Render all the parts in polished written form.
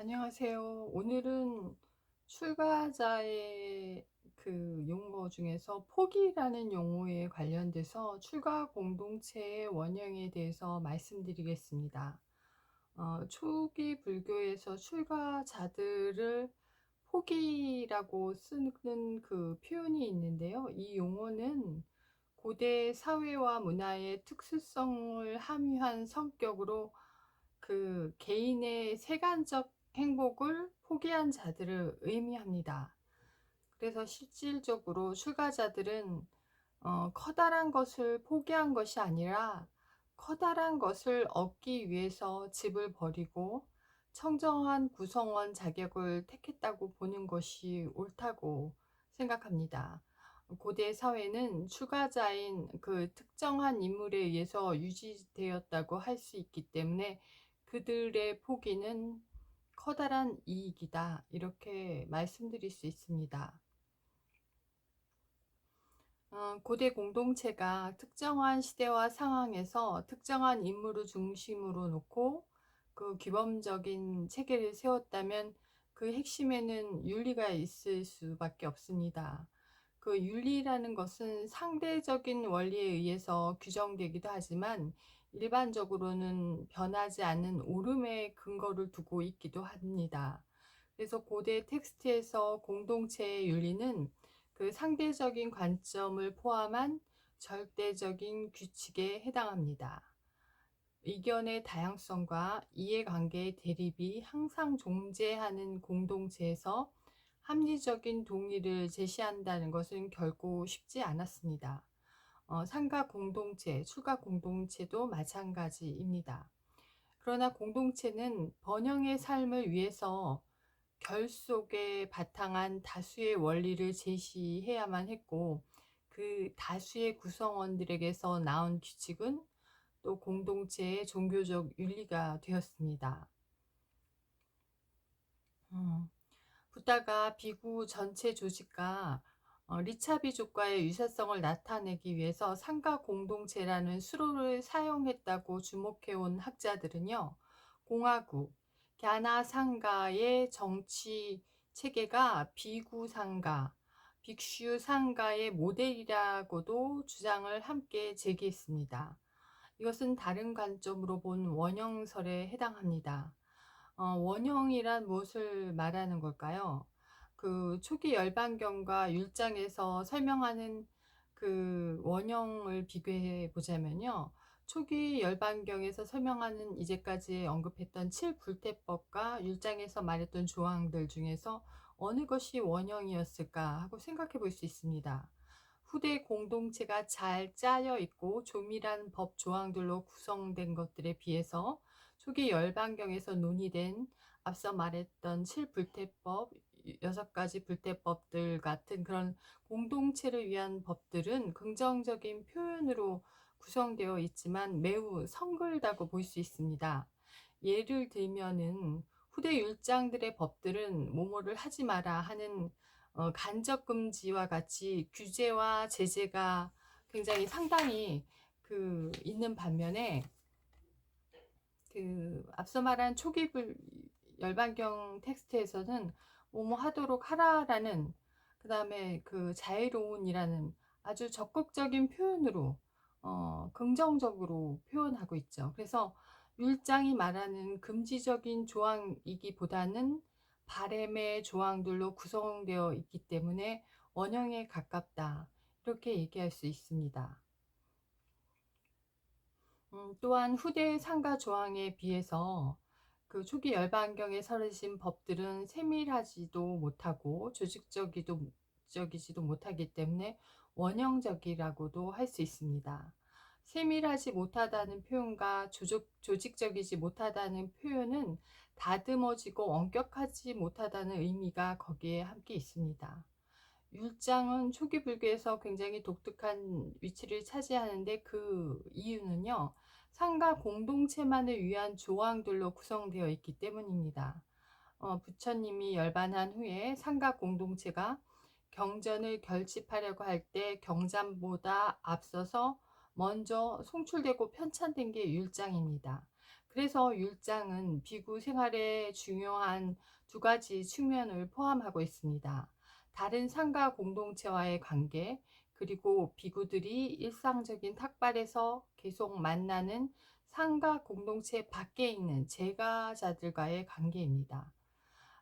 안녕하세요. 오늘은 출가자의 그 용어 중에서 포기라는 용어에 관련돼서 출가 공동체의 원형에 대해서 말씀드리겠습니다. 초기 불교에서 출가자들을 포기라고 쓰는 그 표현이 있는데요. 이 용어는 고대 사회와 문화의 특수성을 함유한 성격으로 그 개인의 세간적 행복을 포기한 자들을 의미합니다. 그래서 실질적으로 출가자들은 커다란 것을 포기한 것이 아니라 커다란 것을 얻기 위해서 집을 버리고 청정한 구성원 자격을 택했다고 보는 것이 옳다고 생각합니다. 고대 사회는 출가자인 그 특정한 인물에 의해서 유지되었다고 할 수 있기 때문에 그들의 포기는 커다란 이익이다, 이렇게 말씀드릴 수 있습니다. 고대 공동체가 특정한 시대와 상황에서 특정한 인물을 중심으로 놓고 그 규범적인 체계를 세웠다면 그 핵심에는 윤리가 있을 수밖에 없습니다. 그 윤리라는 것은 상대적인 원리에 의해서 규정되기도 하지만 일반적으로는 변하지 않는 오름의 근거를 두고 있기도 합니다. 그래서 고대 텍스트에서 공동체의 윤리는 그 상대적인 관점을 포함한 절대적인 규칙에 해당합니다. 의견의 다양성과 이해관계의 대립이 항상 존재하는 공동체에서 합리적인 동의를 제시한다는 것은 결코 쉽지 않았습니다. 상가 공동체, 출가 공동체도 마찬가지입니다. 그러나 공동체는 번영의 삶을 위해서 결속에 바탕한 다수의 원리를 제시해야만 했고, 그 다수의 구성원들에게서 나온 규칙은 또 공동체의 종교적 윤리가 되었습니다. 부다가 비구 전체 조직과 리차비족과의 유사성을 나타내기 위해서 상가 공동체라는 수로를 사용했다고 주목해온 학자들은요, 공화국, 갸나 상가의 정치 체계가 비구 상가, 빅슈 상가의 모델이라고도 주장을 함께 제기했습니다. 이것은 다른 관점으로 본 원형설에 해당합니다. 원형이란 무엇을 말하는 걸까요? 그 초기 열반경과 율장에서 설명하는 그 원형을 비교해 보자면요. 초기 열반경에서 설명하는 이제까지 언급했던 칠불태법과 율장에서 말했던 조항들 중에서 어느 것이 원형이었을까 하고 생각해 볼 수 있습니다. 후대 공동체가 잘 짜여 있고 조밀한 법 조항들로 구성된 것들에 비해서 초기 열반경에서 논의된 앞서 말했던 칠불태법, 6가지 불태법들 같은 그런 공동체를 위한 법들은 긍정적인 표현으로 구성되어 있지만 매우 성글다고 볼 수 있습니다. 예를 들면은 후대 율장들의 법들은 뭐뭐를 하지 마라 하는 간접 금지와 같이 규제와 제재가 굉장히 상당히 있는 반면에 앞서 말한 초기 열반경 텍스트에서는 뭐뭐 하도록 하라라는, 그 다음에 그 자애로운이라는 아주 적극적인 표현으로 긍정적으로 표현하고 있죠. 그래서 율장이 말하는 금지적인 조항이기보다는 바램의 조항들로 구성되어 있기 때문에 원형에 가깝다, 이렇게 얘기할 수 있습니다. 또한 후대 상가 조항에 비해서 그 초기 열반경에 설해진 법들은 세밀하지도 못하고 조직적이지도 못하기 때문에 원형적이라고도 할 수 있습니다. 세밀하지 못하다는 표현과 조직적이지 못하다는 표현은 다듬어지고 엄격하지 못하다는 의미가 거기에 함께 있습니다. 율장은 초기 불교에서 굉장히 독특한 위치를 차지하는데 그 이유는요, 상가 공동체만을 위한 조항들로 구성되어 있기 때문입니다. 부처님이 열반한 후에 상가 공동체가 경전을 결집하려고 할 때 경전보다 앞서서 먼저 송출되고 편찬된 게 율장입니다. 그래서 율장은 비구 생활에 중요한 두 가지 측면을 포함하고 있습니다. 다른 상가 공동체와의 관계, 그리고 비구들이 일상적인 탁발에서 계속 만나는 상가 공동체 밖에 있는 제가자들과의 관계입니다.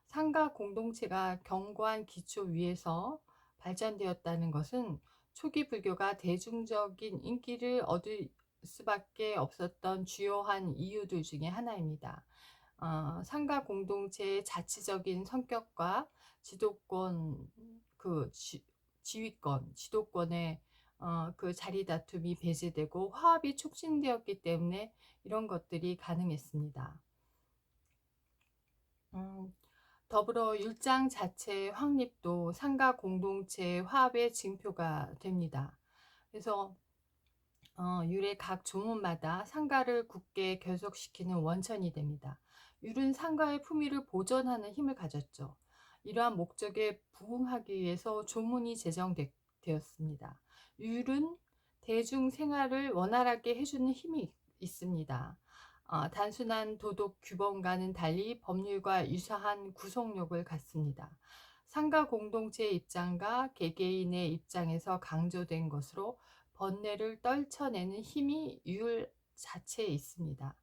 상가 공동체가 견고한 기초 위에서 발전되었다는 것은 초기 불교가 대중적인 인기를 얻을 수밖에 없었던 주요한 이유들 중에 하나입니다. 상가 공동체의 자치적인 성격과 지도권, 그 지휘권, 지도권의 그 자리 다툼이 배제되고 화합이 촉진되었기 때문에 이런 것들이 가능했습니다. 음, 더불어 율장 자체의 확립도 상가 공동체 화합의 징표가 됩니다. 그래서 율의 각 조문마다 상가를 굳게 결속시키는 원천이 됩니다. 율은 상가의 품위를 보존하는 힘을 가졌죠. 이러한 목적에 부응하기 위해서 조문이 제정되었습니다. 율은 대중 생활을 원활하게 해주는 힘이 있습니다. 단순한 도덕 규범과는 달리 법률과 유사한 구속력을 갖습니다. 상가 공동체의 입장과 개개인의 입장에서 강조된 것으로 번뇌를 떨쳐내는 힘이 율 자체에 있습니다.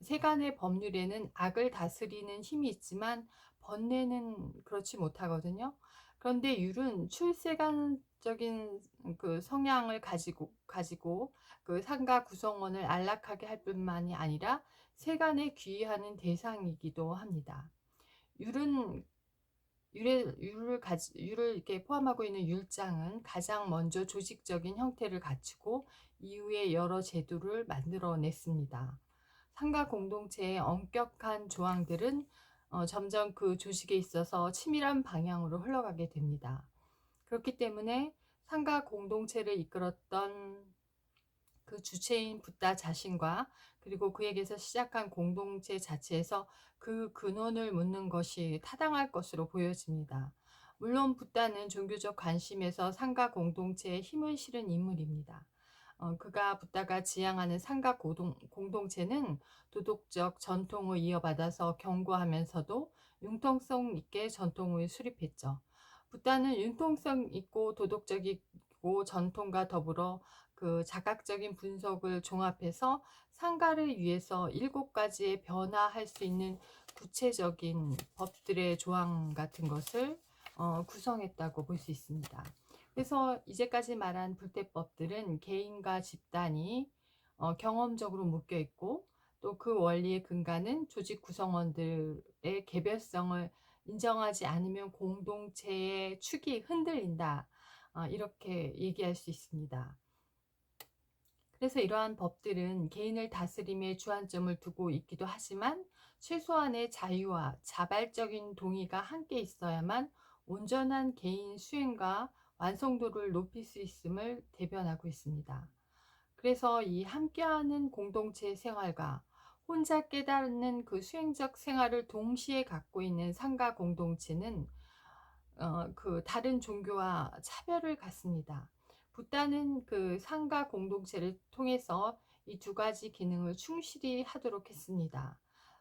세간의 법률에는 악을 다스리는 힘이 있지만 번뇌는 그렇지 못하거든요. 그런데 율은 출세간적인 그 성향을 가지고 그 상가 구성원을 안락하게 할 뿐만이 아니라 세간에 귀의하는 대상이기도 합니다. 율은 율을 이렇게 포함하고 있는 율장은 가장 먼저 조직적인 형태를 갖추고 이후에 여러 제도를 만들어냈습니다. 상가 공동체의 엄격한 조항들은 점점 그 조직에 있어서 치밀한 방향으로 흘러가게 됩니다. 그렇기 때문에 상가 공동체를 이끌었던 그 주체인 붓다 자신과 그리고 그에게서 시작한 공동체 자체에서 그 근원을 묻는 것이 타당할 것으로 보여집니다. 물론 붓다는 종교적 관심에서 상가 공동체에 힘을 실은 인물입니다. 그가 붓다가 지향하는 상가 공동체는 도덕적 전통을 이어받아서 견고하면서도 융통성 있게 전통을 수립했죠. 붓다는 융통성 있고 도덕적이고 전통과 더불어 그 자각적인 분석을 종합해서 상가를 위해서 7가지의 변화할 수 있는 구체적인 법들의 조항 같은 것을 구성했다고 볼 수 있습니다. 그래서 이제까지 말한 불태법들은 개인과 집단이 경험적으로 묶여 있고 또 그 원리의 근간은 조직 구성원들의 개별성을 인정하지 않으면 공동체의 축이 흔들린다. 이렇게 얘기할 수 있습니다. 그래서 이러한 법들은 개인을 다스림에 주안점을 두고 있기도 하지만 최소한의 자유와 자발적인 동의가 함께 있어야만 온전한 개인 수행과 완성도를 높일 수 있음을 대변하고 있습니다. 그래서 이 함께하는 공동체 생활과 혼자 깨닫는 그 수행적 생활을 동시에 갖고 있는 상가 공동체는 그 다른 종교와 차별을 갖습니다. 붓다는 그 상가 공동체를 통해서 이 두 가지 기능을 충실히 하도록 했습니다.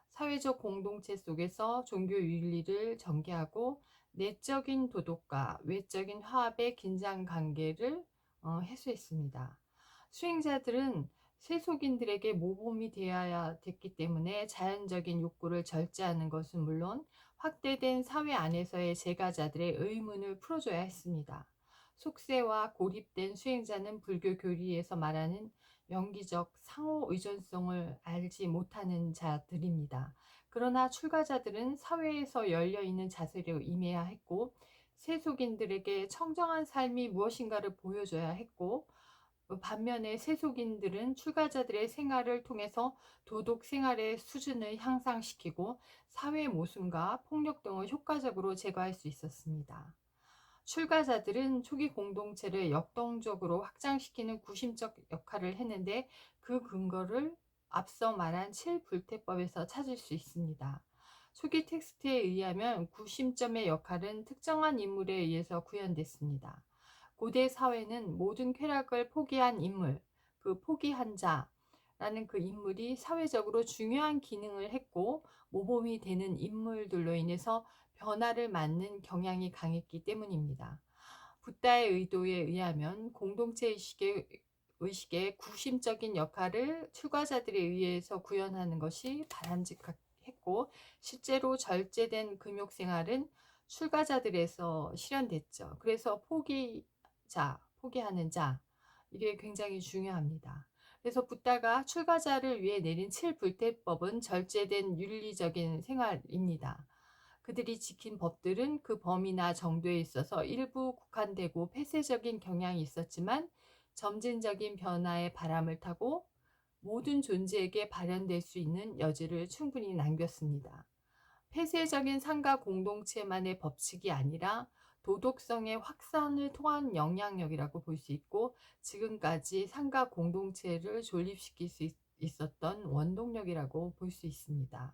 사회적 공동체 속에서 종교 윤리를 전개하고 내적인 도덕과 외적인 화합의 긴장 관계를 해소했습니다. 수행자들은 세속인들에게 모범이 되어야 됐기 때문에 자연적인 욕구를 절제하는 것은 물론 확대된 사회 안에서의 제가자들의 의문을 풀어줘야 했습니다. 속세와 고립된 수행자는 불교 교리에서 말하는 연기적 상호 의존성을 알지 못하는 자들입니다. 그러나 출가자들은 사회에서 열려있는 자세로 임해야 했고 세속인들에게 청정한 삶이 무엇인가를 보여줘야 했고 반면에 세속인들은 출가자들의 생활을 통해서 도덕 생활의 수준을 향상시키고 사회 모순과 폭력 등을 효과적으로 제거할 수 있었습니다. 출가자들은 초기 공동체를 역동적으로 확장시키는 구심적 역할을 했는데 그 근거를 앞서 말한 7불태법에서 찾을 수 있습니다. 초기 텍스트에 의하면 구심점의 역할은 특정한 인물에 의해서 구현됐습니다. 고대 사회는 모든 쾌락을 포기한 인물, 그 포기한 자, 라는 그 인물이 사회적으로 중요한 기능을 했고 모범이 되는 인물들로 인해서 변화를 맞는 경향이 강했기 때문입니다. 붓다의 의도에 의하면 공동체 의식의 구심적인 역할을 출가자들에 의해서 구현하는 것이 바람직했고, 실제로 절제된 금욕 생활은 출가자들에서 실현됐죠. 그래서 포기하는 자, 이게 굉장히 중요합니다. 그래서 붓다가 출가자를 위해 내린 7불태법은 절제된 윤리적인 생활입니다. 그들이 지킨 법들은 그 범위나 정도에 있어서 일부 국한되고 폐쇄적인 경향이 있었지만 점진적인 변화의 바람을 타고 모든 존재에게 발현될 수 있는 여지를 충분히 남겼습니다. 폐쇄적인 상가 공동체만의 법칙이 아니라 도덕성의 확산을 통한 영향력이라고 볼 수 있고, 지금까지 상가 공동체를 존립시킬 수 있었던 원동력이라고 볼 수 있습니다.